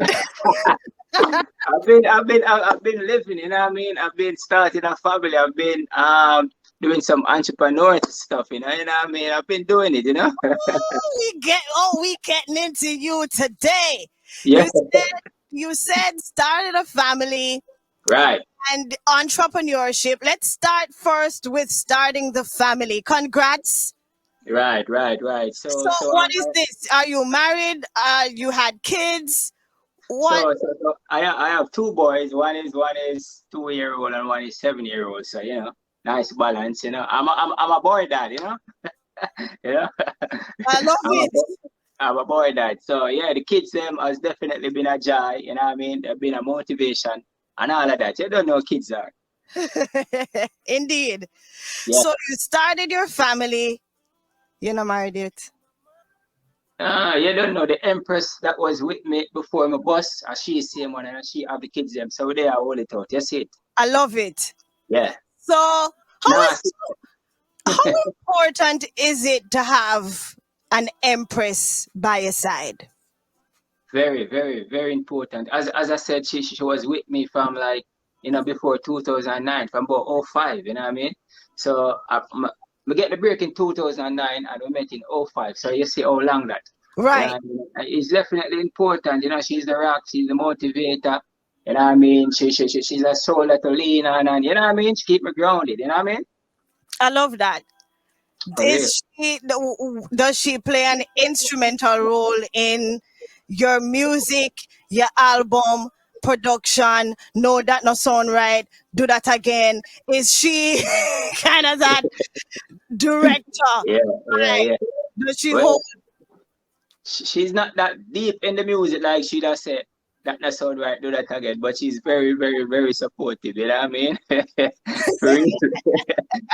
I've been living, you know what I mean? I've been starting a family. I've been doing some entrepreneur stuff, you know what I mean? I've been doing it, you know? We getting into you today. Yeah, You said started a family right, and entrepreneurship. Let's start first with starting the family. Congrats. right. So what is this? Are you married? You had kids? What? I have two boys. One is 2 year old and one is 7 year old. So nice balance. I'm a boy dad. You know, I love I'm a it. boy, I'm a boy dad. So yeah, the kids them has definitely been a joy. You know what I mean? They've been a motivation and all of that. You don't know kids are. Indeed. Yeah. So you started your family. You're not married yet. You don't know the Empress that was with me before my boss. She is same one and she have the kids them. So they are hold it out. You see it? I love it. Yeah. So how Nah, is how important is it to have an empress by your side? very important. As I said, she was with me from like before 2009, from about '05. You know what I mean? So we get the break in 2009 and we met in '05. So you see how long that. You know Right. what I mean? It's definitely important. She's the rock, she's the motivator. You know what I mean? She's a soul to lean on, and you know what I mean? She keep me grounded. You know what I mean? I love that. For real. Does she play an instrumental role in your music, your album production? No, that not sound right. Do that again. Is she kind of that director? Yeah, yeah, Right. yeah. Does she Well, hold? she's not that deep in the music like she does say that sound right, do that again. But she's very supportive, you know what I mean? For real,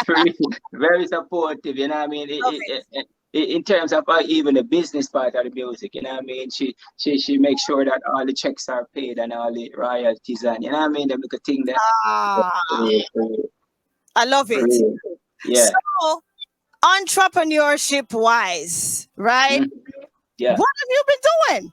for real, very supportive, you know what I mean? Love it. In terms of even the business part of the music, you know what I mean? She makes sure that all the checks are paid and all the royalties and you know what I mean? Them little thing there. For Ah, real, for real, I love for it. real. Yeah. So, entrepreneurship wise, right? Mhm. Yeah. What have you been doing?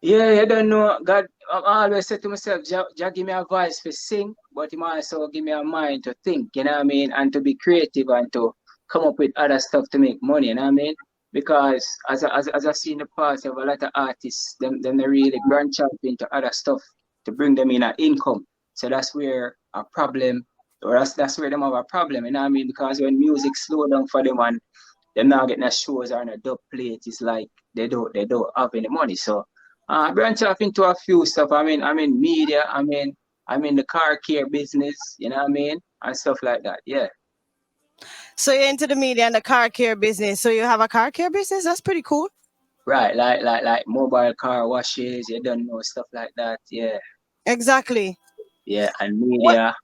Yeah, I don't know. God, I always say to myself, Jah give me a voice for sing, but He also give me a mind to think, you know what I mean, and to be creative and to come up with other stuff to make money, you know what I mean? Because as I see in the past, you have a lot of artists, them they really branch out into other stuff to bring them in an income. So that's where a problem, or that's where them have a problem, you know what I mean? Because when music slow down for them and them not getting a shows or a dub plate, it's like they don't have any money. So branch off into a few stuff. I'm in media. I'm in the car care business. You know what I mean, and stuff like that. Yeah, So you're into the media and the car care business. So you have a car care business? That's pretty cool. right. Like mobile car washes. You don't know stuff like that. Yeah, Exactly. yeah, and What media.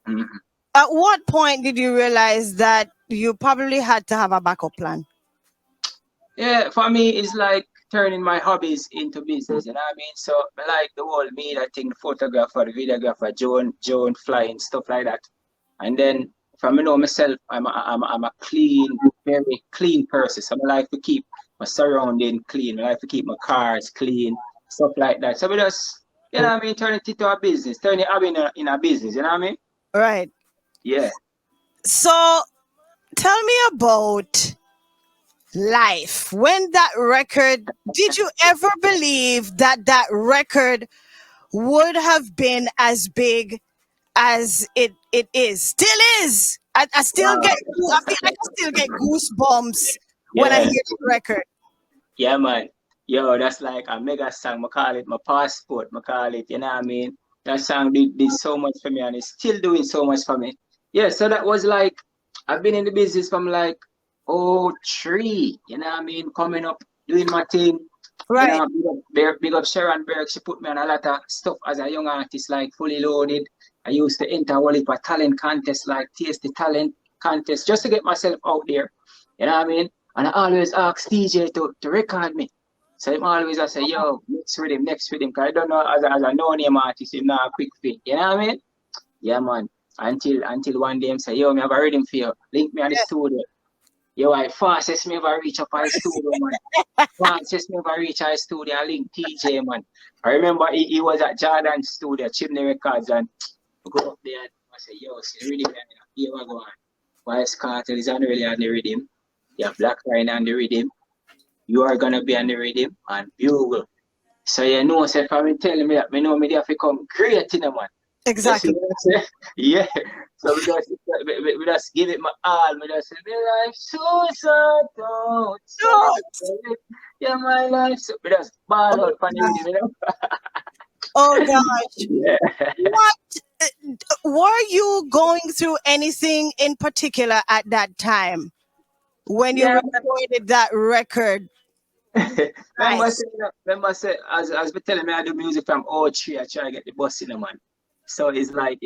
Mhm. at what point did you realize that you probably had to have a backup plan? Yeah, for me, it's like turning my hobbies into business. You know what I mean? So I like the whole media thing, the photographer, the videographer, Joan flying stuff like that. And then from myself, I'm a clean, very clean person. So I like to keep my surrounding clean. I like to keep my cars clean, stuff like that. So we just, you know what I mean, turn it into a business, turn it up in a business, you know what I mean? Right. Yeah. So tell me about life. When that record, did you ever believe that that record would have been as big as it is? Still is. I still Wow. get, I feel like I still get goosebumps when I Yeah. hear the record. Yeah, man. Yo, that's like a mega song. I call it my passport. I call it, you know what I mean? That song did so much for me and it's still doing so much for me. Yeah, so that was like, I've been in the business from like, oh, 03, you know what I mean? Coming up, doing my thing. Right. Big up Sharon Berg. She put me on a lot of stuff as a young artist, like Fully Loaded. I used to enter a heap of talent contests, like Taste the Talent contest, just to get myself out there. You know what I mean? And I always ask DJ to record me. So I'm always I say, yo, next with him. Cause I don't know as a no-name artist, he's not a quick fit. You know what I mean? Yeah, man. Until one day I say, yo, me have a rhythm for you. Link me at the studio. Yo, I fastest me ever reach up my studio, man. Fastest me ever reach our studio, I link TJ, man. I remember he was at Jordan's studio, Chimney Records, and I go up there and I say, yo, see the rhythm, here we go on. Wise Cartel is on really on the rhythm. You have Black Rhine on the rhythm. You are gonna be on the rhythm and Bugle. So you know, say if I'm telling me that, me know me have to come great in the man. Exactly. Yeah. So we just give it my all. We just say, my life so sad, don't. Yeah, my life so. We just ball out for the rhythm, you know. Oh gosh. Yeah. What were you going through anything in particular at that time when you Yeah. recorded that record? Nice. Remember say, as we telling me I do music from '03, I try to get the bus in the man. So it's like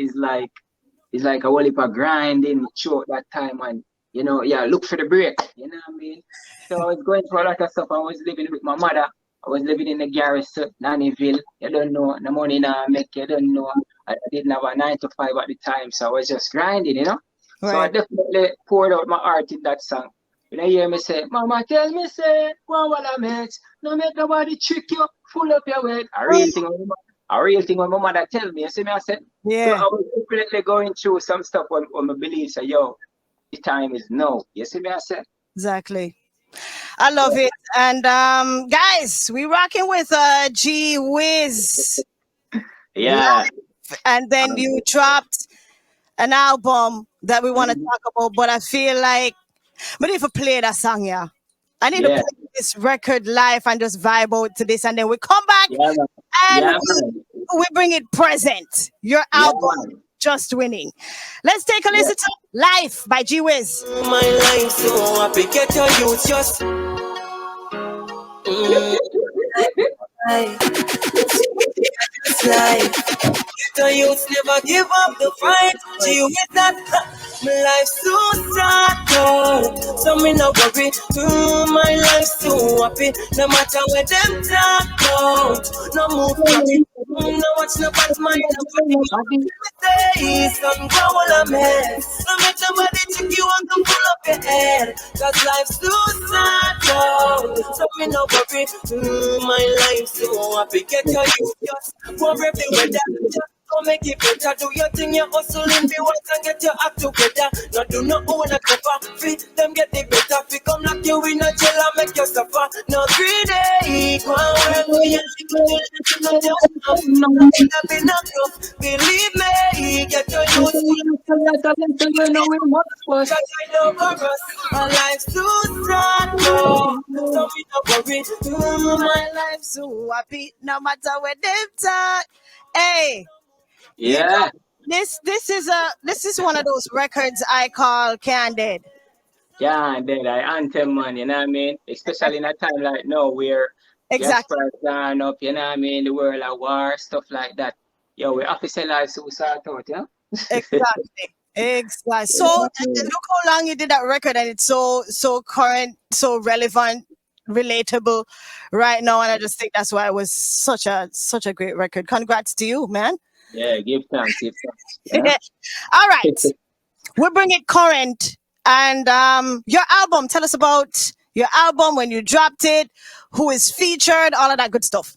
a whole heap of grinding throughout that time, and you know, yeah, look for the break, you know what I mean? So I was going through a lot of stuff. I was living with my mother. I was living in the garrison, Nannyville. You don't know, the money now make, you don't know. I didn't have a 9 to 5 at the time, so I was just grinding, you know? So I Right. definitely poured out my heart in that song. When I hear me say, Mama tell me say, what I met, no make nobody trick you, full up your weight. A real thing when my mother tell me, you see me, I said, so I Yeah, was definitely going through some stuff when I believe, say, yo, the time is now. You see me, I said? exactly. I love it. And guys, we rocking with Gwhizz. Yeah. And then you dropped an album that we want to Mhm. talk about, but I feel like we need to play that song, yeah. I need to Yeah. play this record live and just vibe out to this, and then we come back Yeah, man. and Yeah, man. we bring it present. Your Yeah, album, man. Just Winning. Let's take a Yeah. listen to Life by Gwhizz. My life so happy, get your youth just life, it's life. Get your youth never give up the fight. G with that, my life so sad, oh. So me no worry, my life so happy. No matter where them talk about, no move from it. No watch no bad mind, nobody say some growl a mess. No make nobody take you and come pull up your head. Cause life's too sad, oh. So me no worry, my life so happy. Get your youth just go everywhere that just go make it better. Do your thing, you hustling, be wise and get your act together. No do not own a cover, fit them get the better. Fi come lock you in a jail and make you suffer. No greedy, go and work for your no just enough. Nothing have been enough. Believe me, get your youth cause I know for us, our life's too sad, no. So we no worry, My life so happy, no matter where them talk. Hey, you know Yeah. this is one of those records I call candid. Yeah, and then I anthem, man, you know what I mean? Especially in a time like now where gas Exactly. prices gone up, you know what I mean? The world at war, stuff like that. Yo, we have to sell our soul sort out, yeah? Exactly. Exactly. So Yeah, man. look how long you did that record, and it's so current, so relevant, relatable right now. And I just think that's why it was such a great record. Congrats to you, man. Yeah, give thanks, give thanks. Yeah. All right, we bring it current, and your album. Tell us about your album, when you dropped it, who is featured, all of that good stuff.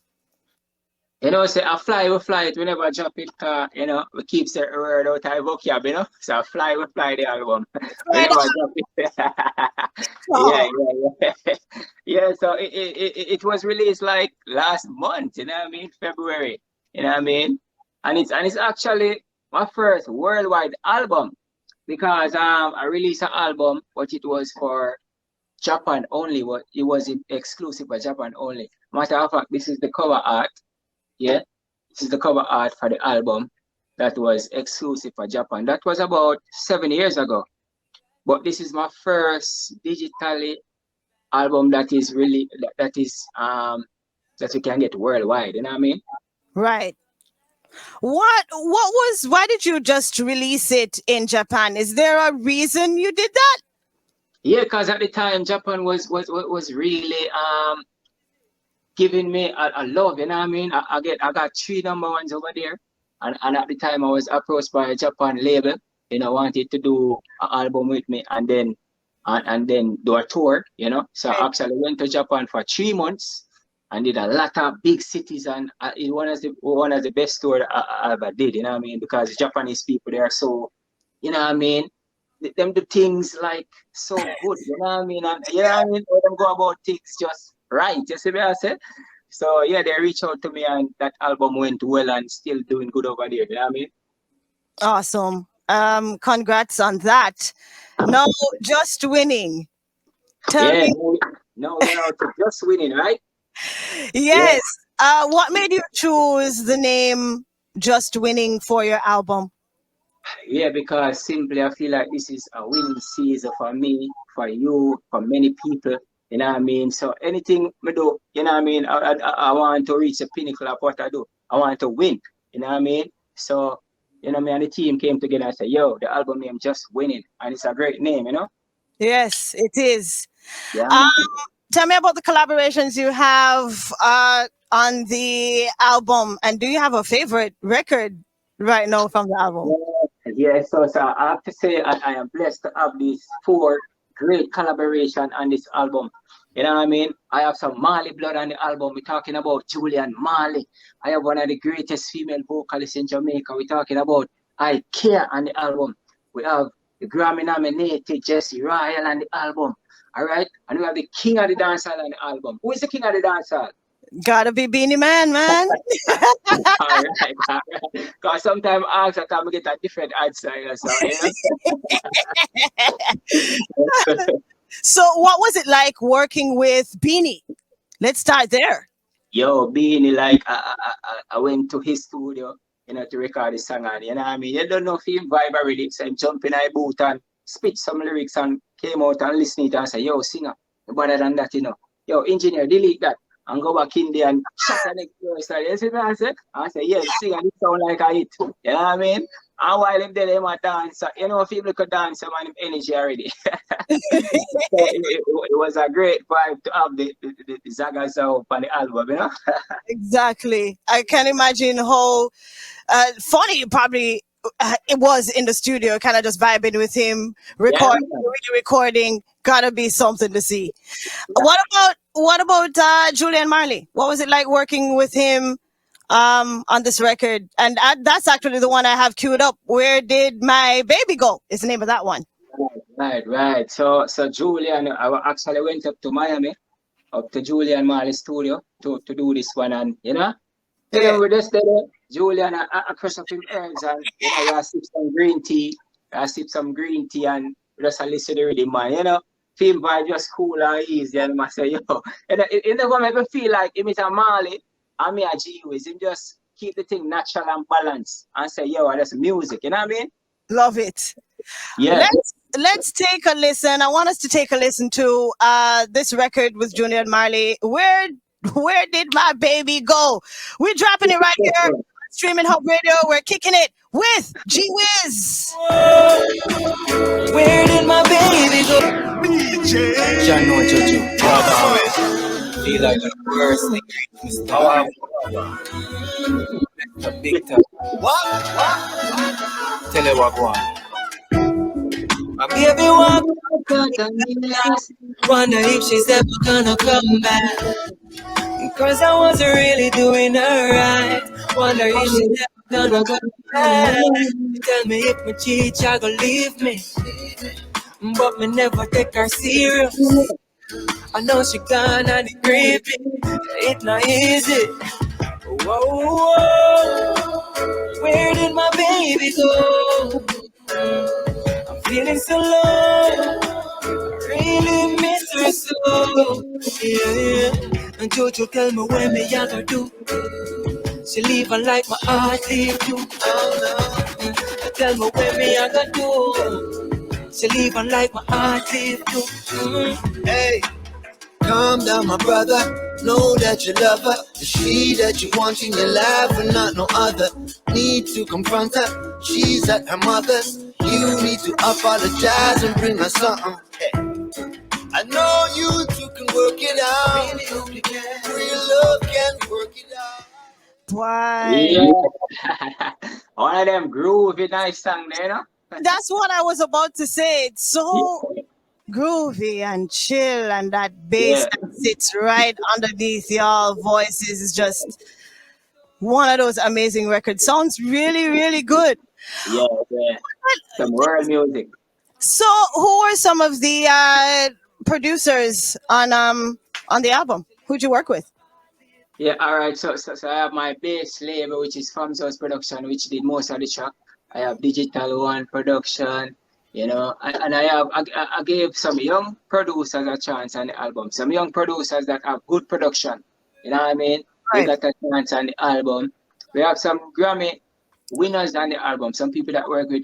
You know, say we fly it, we never drop it, you know, we keep the word out of vocab, you know. So we fly the album. We Right never drop it. Yeah, on. yeah. Yeah, so it was released like last month, you know what I mean? February, you know what I mean? And it's actually my first worldwide album because I released an album, but it was for Japan only. What it was exclusive for Japan only. Matter of fact, this is the cover art. Yeah, this is the cover art for the album that was exclusive for Japan. That was about 7 years ago. But this is my first digitally album that is really that we can get worldwide. You know what I mean? Right. Why did you just release it in Japan? Is there a reason you did that? Yeah, because at the time Japan was really giving me a love. You know what I mean? I got three number ones over there, and at the time I was approached by a Japan label. You know, wanted to do an album with me, and then and then do a tour, you know. So I actually went to Japan for 3 months and did a lot of big cities, and it one of the best tour I ever did, you know what I mean? Because Japanese people, they are so, you know what I mean? Them do things like so good, you know what I mean? And you know what I mean? How them go about things just right, you see what I said? So yeah, they reached out to me and that album went well and still doing good over there, you know what I mean? Awesome. Congrats on that. No, just winning. Tell Yeah, me, no, we're out to just winning, right? Yeah. yes. What made you choose the name Just Winning for your album? Yeah, because simply I feel like this is a winning season for me, for you, for many people. You know what I mean? So anything I do, you know what I mean? I want to reach the pinnacle of what I do. I want to win. You know what I mean? So, you know, me and the team came together and said, yo, the album name Just Winning. And it's a great name, you know? Yes, it is. Yeah. Um, Tell me about the collaborations you have on the album, and do you have a favorite record right now from the album? Yeah, so I have to say I am blessed to have these four great collaboration on this album. You know what I mean? I have some Marley blood on the album. We're talking about Julian Marley. I have one of the greatest female vocalists in Jamaica. We're talking about I Care on the album. We have the Grammy nominated Jesse Royal on the album. All right? And we have the King of the Dancehall on the album. Who is the King of the Dancehall? Gotta be Beanie Man, man. All right, all right. Because sometimes I ask, I can get a different answer. So, yeah. So, what was it like working with Beanie? Let's start there. Yo, being like, I went to his studio, you know, to record the song, and you know what I mean? You don't know if he vibe already, so I jump in a booth and spit some lyrics and came out and listened to it and say, yo, singer, better than that, you know. Yo, engineer, delete that. And go back in there and shut the next verse. You see what I said? I say, yeah, singer, this sound like a hit. You know what I mean? And while him there, him a dance, you know, if people could dance, him and him energy already. So it was a great vibe to have the Zaga sound on the album, you know? Exactly. I can imagine how funny probably it was in the studio, kind of just vibing with him, Yeah, recording. Gotta be something to see. What about Julian Marley? What was it like working with him on this record? And that's actually the one I have queued up. Where did my baby go? Is the name of that one. right. So Julian, actually went up to Miami, up to Julian Marley's studio to do this one, and you know, Yeah. we just there. Julian, I crush up him herbs, and you know, I sip some green tea. I sip some green tea, and we just listen to the rhythm, man. You know, feel vibe just cool and easy, and I say, yo, and it never make me feel like him is a Marley, and me a G Wiz. Him just keep the thing natural and balanced, and say, yo, that's music. You know what I mean? Love it. Yeah. Let's take a listen. I want us to take a listen to this record with Julian Marley. Where did my baby go? We're dropping it right here. Streaming Hub Radio. We're kicking it with Gwhizz. Where did my baby go? John no Jojo. Feel like the worst thing. A big time. Tell you what go on. My baby walk, wonder if she's ever gonna come back. Cause I wasn't really doing her right. Wonder if she's ever gonna come back. Tell me if my cheat, she gonna leave me. But me never take her serious. I know she gone and it creepy. It not easy. Whoa, whoa. Where did my baby go? I'm feeling so low. I really miss her so. Yeah. And Jojo tell me when me I gonna do. She leave her like my heart leave you. Oh no. Tell me when me I gonna do. She leave her like my heart leave you. Hey, calm down, my brother. Know that you love her. The she that you want in your life and not no other. Need to confront her. She's at her mother's. You need to apologize and bring her something. Hey. I know you two can work it out. Real love can work it out. Why? Yeah. One of them groovy nice song there, you know? That's what I was about to say. It's so groovy and chill, and that bass Yeah, that sits right underneath y'all voices is just one of those amazing records. Sounds really, really good. yeah, yeah. Some world music. So, who are some of the producers on the album? Who'd you work with? Yeah, all right. So I have my base label, which is Famzo's Production, which did most of the track. I have Digital One Production, and I gave some young producers a chance on the album. Some young producers that have good production. You know what I mean? They Right. got a chance on the album. We have some Grammy winners on the album. Some people that work with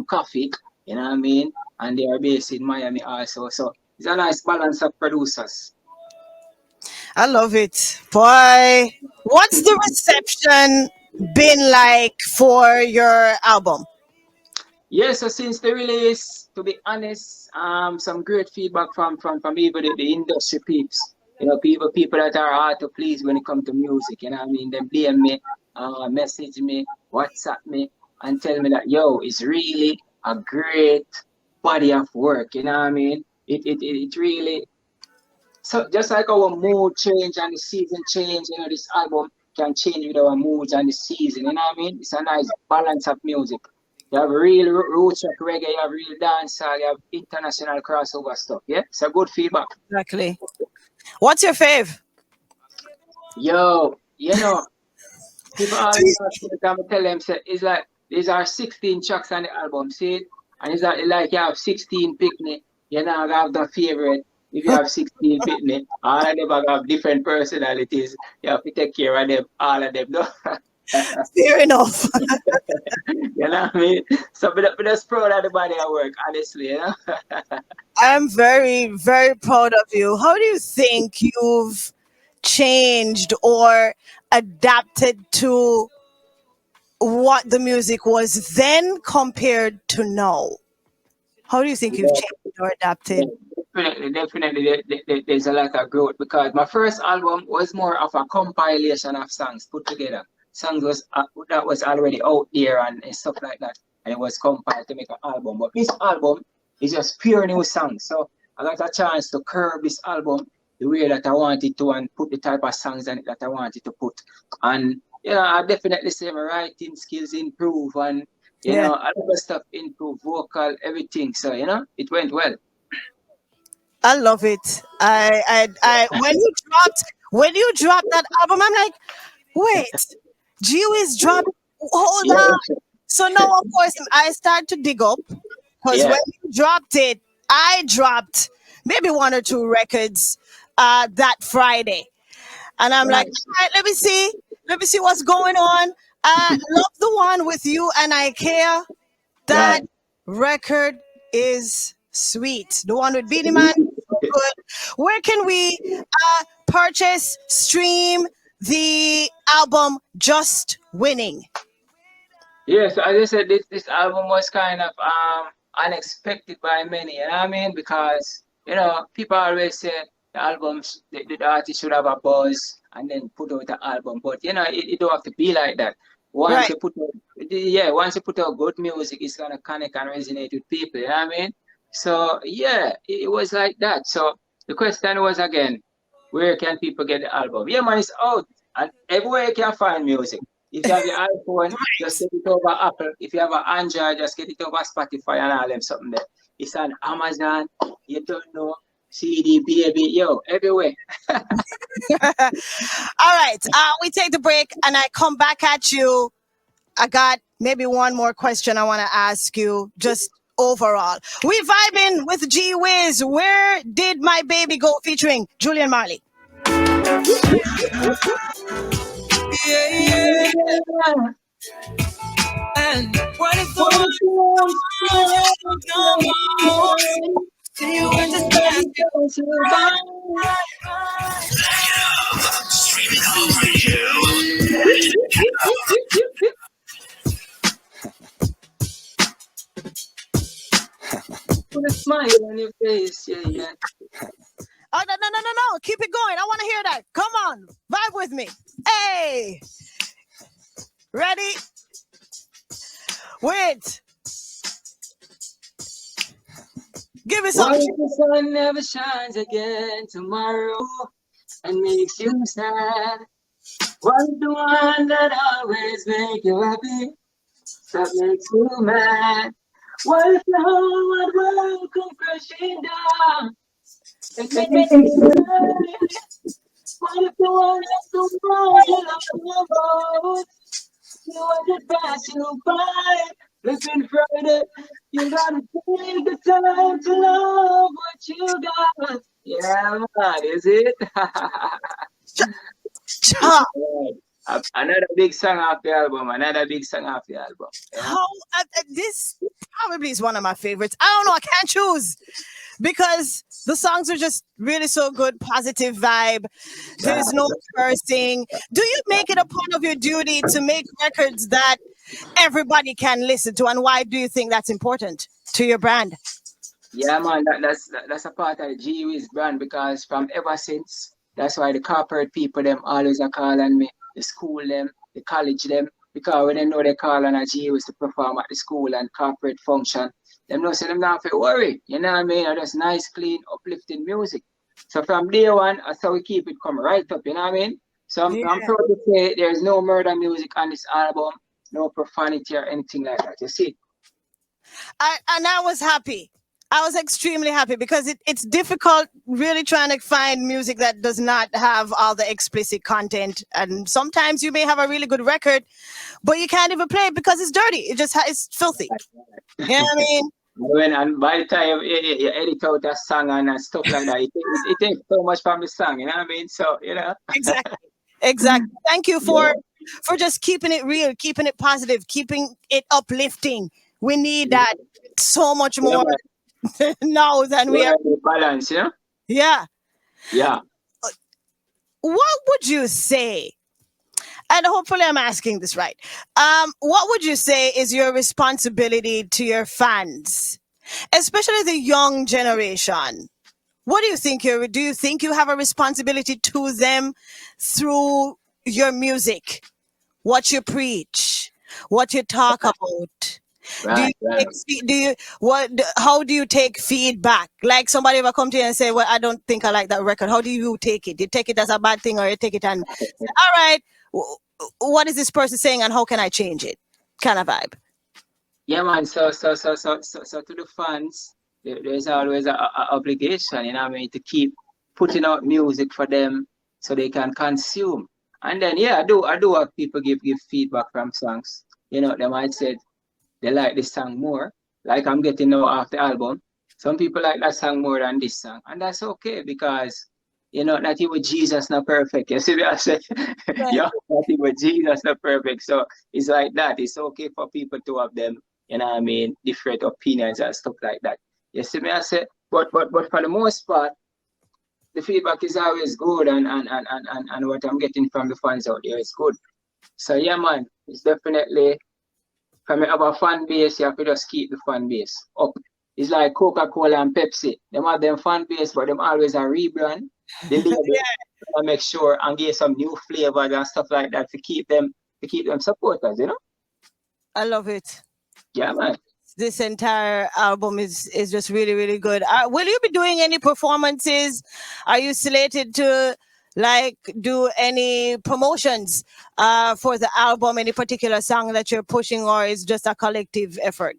Coffee, you know what I mean? And they are based in Miami also. So it's a nice balance of producers. I love it. Boy, what's the reception been like for your album? Yeah, so since the release, to be honest, some great feedback from even the industry peeps. People that are hard to please when it comes to music. You know what I mean? They DM me, message me, WhatsApp me, and tell me that it's really a great body of work. You know what I mean? It really, so just like our mood change and the season change, this album can change with our moods and the season. You know what I mean? It's a nice balance of music. You have real roots rock reggae, you have real dancehall, you have international crossover stuff. Yeah, it's a good feedback. Exactly. What's your fave? Yo, people always ask me, time I tell them, say, it's like these are 16 tracks on the album, see it? And it's like you have 16 picnic, you know, you have the favorite. If you have 16 picnic, all of them have different personalities. You have to take care of them, all of them. No? Fair enough. You know what I mean? So, but that's proud of the body of work, honestly, I'm very, very proud of you. How do you think you've changed or adapted to what the music was then compared to now? How do you think you've Yeah. changed or Yeah, adapted? definitely, there's a lot of growth because my first album was more of a compilation of songs put together. Songs that was already out there and stuff like that, and it was compiled to make an album. But this album is just pure new songs, so I got a chance to curve this album the way that I wanted to and put the type of songs on it that I wanted to put. And I definitely say my writing skills improve and Yeah, a lot of stuff improve, vocal, everything. So it went well. I love it. When you dropped that album, I'm like, wait, Gwhizz dropped. Hold Yeah, on. So now, of course, I start to dig up because yeah, when you dropped it, I dropped maybe one or two records that Friday, and I'm like, nice, all right, let me see what's going on. I love the one with you and IKEA. That right. record is sweet. The one with Beanie Man, so good. Where can we purchase, stream the album Just Winning? Yeah, so as I said, this album was kind of unexpected by many, you know what I mean? Because people always say the artist should have a buzz and then put out the album, but it don't have to be like that. Once Right. you put out, yeah, once you put out good music, it's gonna connect and resonate with people, you know what I mean? So yeah, it was like that. So the question was again, where can people get the album? Yeah, man, it's out, and everywhere you can find music. If you have your iPhone, just get it over Apple. If you have an Android, just get it over Spotify and all them something there. It's on Amazon. You don't know. CD, baby, everywhere. All right. We take the break and I come back at you. I got maybe one more question I want to ask you just overall. We vibing with G Wiz. Where did my baby go featuring Julian Marley? Yeah, yeah. And what if the one come on? See you in the sky. Put a smile on your face, yeah, yeah. Oh, no, no, no, no, no. Keep it going. I want to hear that. Come on. Vibe with me. Hey. Ready? Wait. Give me What some. if the sun never shines again tomorrow and makes you sad? What if the one that always make you happy that makes you mad? What if the whole wide world come crashing down and makes you cry? What if the one that tomorrow you love about you want to pass you by? Flipping Friday, you gotta take the time to love what you got. Yeah, man, is it? Cha. Another big song off the album. Another big song off the album. You know? How this probably is one of my favorites. I don't know. I can't choose because the songs are just really so good. Positive vibe. Yeah. There's no cursing. Do you make it a part of your duty to make records that everybody can listen to, and why do you think that's important to your brand? Yeah, man, that's a part of the Gwhizz brand because from ever since, that's why the corporate people them always are calling me, the school them, the college them, because when they know they call on a Gwhizz to perform at the school and corporate function, them know say them not have to worry, you know what I mean? And just nice, clean, uplifting music. So from day one, that's how we keep it come right up, you know what I mean? So I'm Yeah. proud to say there's no murder music on this album, no profanity or anything like that. You see? I was happy. I was extremely happy because it's difficult really trying to find music that does not have all the explicit content. And sometimes you may have a really good record, but you can't even play it because it's dirty. It's filthy. You know what I mean? And by the time you edit out a song and stuff like that, it takes so much from the song, you know what I mean? So, you know. Exactly. Exactly. Thank you for just keeping it real, keeping it positive, keeping it uplifting. We need that so much Yeah, more now than we are. the balance, you know? Yeah. Yeah. What would you say? And hopefully I'm asking this right. What would you say is your responsibility to your fans, especially the young generation? What do you think do you think you have a responsibility to them through your music, what you preach, what you talk about? Do you Right, right. do you how do you take feedback? Like somebody ever come to you and say, "Well, I don't think I like that record." How do you take it? You take it as a bad thing, or you take it and say, "All right, what is this person saying, and how can I change it?" Kind of vibe. Yeah, man. So to the fans, there's always a obligation, you know what I mean, to keep putting out music for them so they can consume. And then yeah, I do have people give feedback from songs. You know, they might say they like this song more. Like I'm getting now off the album. Some people like that song more than this song. And that's okay because you know, not even Jesus not perfect. You see what I say? Yeah. Yeah, not even Jesus not perfect. So it's like that. It's okay for people to have them, you know what I mean, different opinions and stuff like that. You see me I say? But for the most part, the feedback is always good and what I'm getting from the fans out there is good. So yeah man, it's definitely from our fan base, you have to just keep the fan base up. It's like Coca-Cola and Pepsi. Them have them fan base, but them always a rebrand. The label to make sure and give some new flavors and stuff like that to keep them supporters, you know? I love it. Yeah, man. This entire album is just really really good. Will you be doing any performances? Are you slated to like do any promotions for the album, any particular song that you're pushing, or is just a collective effort?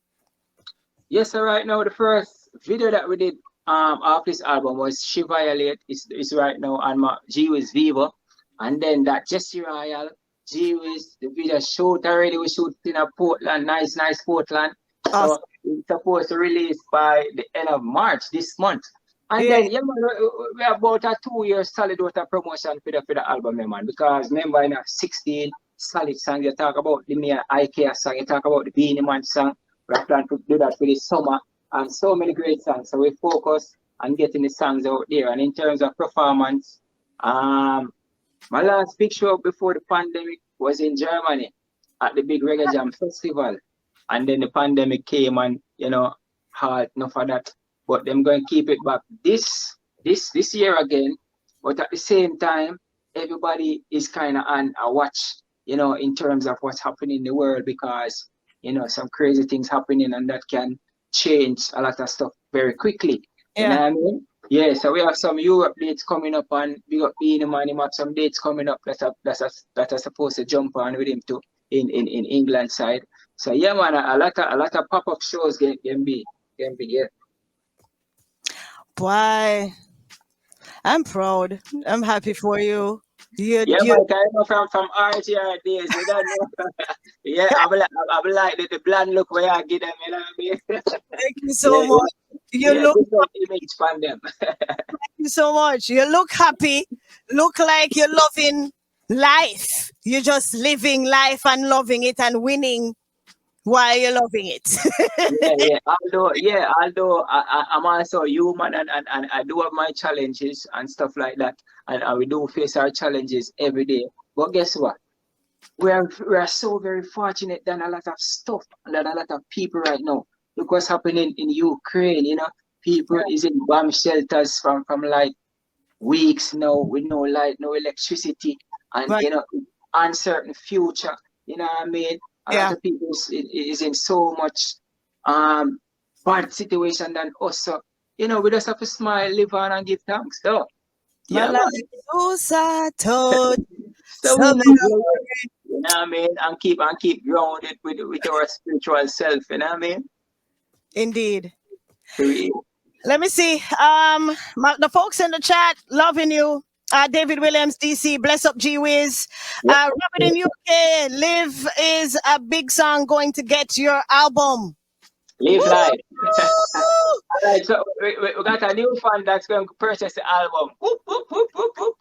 Yes, so right now the first video that we did of this album was She Violate is right now on my Gwhizz Vivo. And then that Jesse Royal, Gwhizz, the video shoot already, we shoot in a Portland, nice Portland. Awesome. So it's supposed to release by the end of March this month. And Yeah. then yeah, man, we have about a 2 year solid out of promotion for the album, yeah, man. Because remember in a 16 solid song, you talk about the mere IKEA song, you talk about the Beanie Man song. We plan to do that for this summer and so many great songs. So we focus on getting the songs out there. And in terms of performance, my last big show before the pandemic was in Germany at the big Reggae Jam Festival. And then the pandemic came and, you know, hard enough for that. But them going to keep it back this year again. But at the same time, everybody is kind of on a watch, you know, in terms of what's happening in the world because, you know, some crazy things happening and that can change a lot of stuff very quickly. You know Yeah. what I mean? Yeah, so we have some Europe dates coming up, and we got Beanie Man, him have some dates coming up that are supposed to jump on with him too in England side. So yeah, man, a lot of pop-up shows can be yeah. Boy, I'm proud. I'm happy for you. Yeah, You man, I know from RTR days, you don't know. Yeah, I'm like the blonde look where I get them, you know what I mean? thank you so Yeah, much. You yeah, look different image from them. Thank you so much. You look happy. Look like you're loving life. You're just living life and loving it and winning while you're loving it. Although I'm also human, and I do have my challenges and stuff like that, and we do face our challenges every day. But guess what? We are so very fortunate than a lot of stuff, than a lot of people right now. Look what's happening in Ukraine, people is in bomb shelters from like weeks now with no light, no electricity, and Right. uncertain future. You know what I mean? A lot Yeah. of people is in so much um bad situation than us. So we just have to smile, live on, and give thanks. So My yeah, life man. is so told. So we Something live life, you know what I mean, and keep grounded with our spiritual self. You know what I mean? indeed. For real. Let me see. The folks in the chat loving you. David Williams, DC, bless up Gwhizz. Yep. Robert in UK, Live is a big song going to get your album. Live Woo! life. All right, so we got a new fan that's going to purchase the album. Whoop, whoop, whoop, whoop, whoop.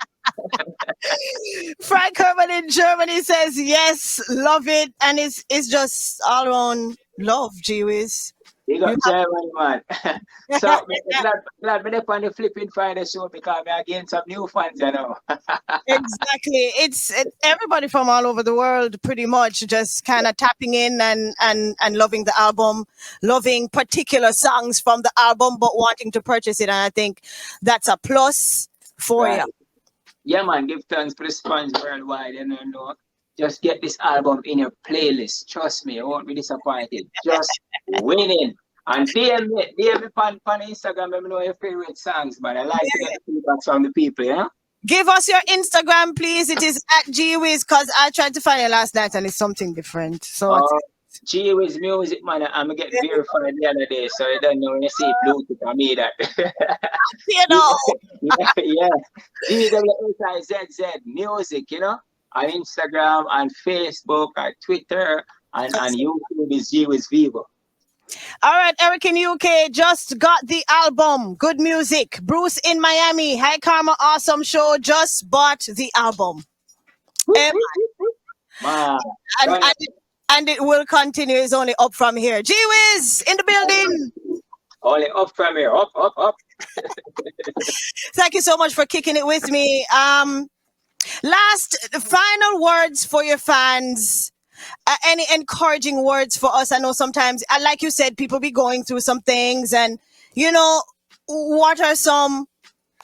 Frank Herman in Germany says yes, love it, and it's just all around love, Gwhizz. You You got German, man. So have glad me on the Flippin Friday show because I gained some new fans, exactly. Everybody from all over the world, pretty much, just kind of tapping in and loving the album, loving particular songs from the album, but wanting to purchase it, and I think that's a plus for Right. you. Yeah, man, give thanks for the fans worldwide, Just get this album in your playlist. Trust me, you won't be disappointed. Just winning. And DM me on Instagram, let me know your favorite songs, but I like to get the feedback from the people, yeah? Give us your Instagram, please. It is at Gwhizz because I tried to find it last night and it's something different. So Gwhizz music, man, I'm going to get verified the other day, so you don't know when you see Bluetooth, I mean that. you know, Yeah. GWHIZZ music, on Instagram, on Facebook, on Twitter, and YouTube is Gwhizz Vivo. all right, Eric in UK just got the album. Good music. Bruce in Miami. Hi, Kharma. Awesome show. Just bought the album. Man, And it will continue. It's only up from here. Gwhizz in the building. only up from here. Up. Thank you so much for kicking it with me. Final words for your fans. Any encouraging words for us? I know sometimes, like you said, people be going through some things, and what are some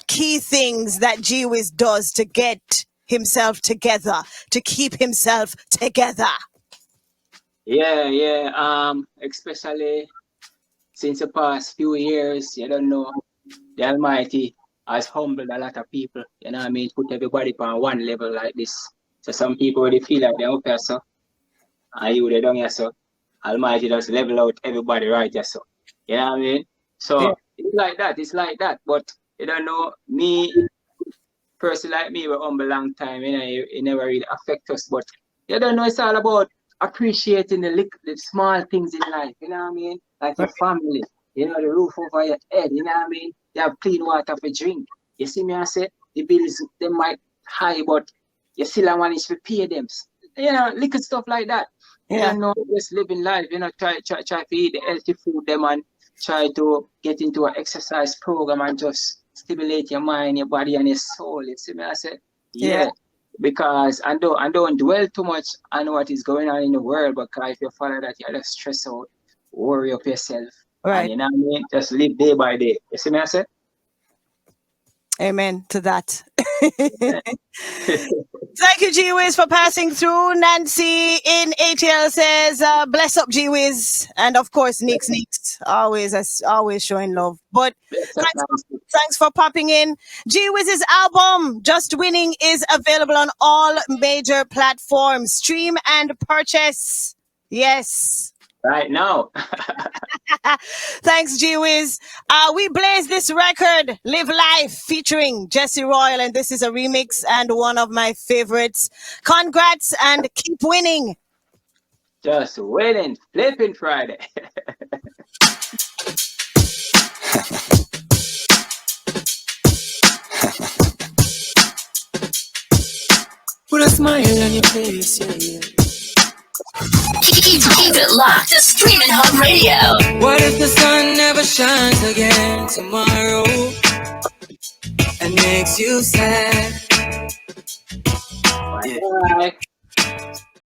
key things that Gwhizz does to get himself together, to keep himself together? Yeah. Especially since the past few years, the Almighty has humbled a lot of people. You know what I mean? Put everybody on one level like this. So some people they feel like they're up here, so. And they don't here, so. Almighty just level out everybody right here, so. You know what I mean? So it's like that. But me, person like me, we're humble long time, it never really affect us. But it's all about appreciating the small things in life, you know what I mean? Like your family, the roof over your head, you know what I mean? You have clean water for drink. You see me, I say, the bills, they might high, but you still manage to pay them. Little stuff like that. Just living life, try to eat the healthy food, and try to get into an exercise program and just stimulate your mind, your body, and your soul. You see me, I say, yeah. Because I don't dwell too much on what is going on in the world, because if you follow that, you just stress out, worry up yourself. Right. And you know what I mean? Just live day by day. You see me, I say? Amen to that. Thank you, Gwhizz, for passing through. Nancy in ATL says, bless up, Gwhizz. And of course, Nix, always, as always, showing love. But Bless up, thanks for, Nancy. thanks for popping in. Gwhizz's album, Just Winning, is available on all major platforms. Stream and purchase. Yes. Right now. Thanks, Gwhizz. We blaze this record, Live Life, featuring Jesse Royal, and this is a remix and one of my favorites. Congrats and keep winning. Just winning. Flipping Friday. Put a smile on your face, yeah. Keep it locked to Streaming Hub Radio. What if the sun never shines again tomorrow and makes you sad? Bye.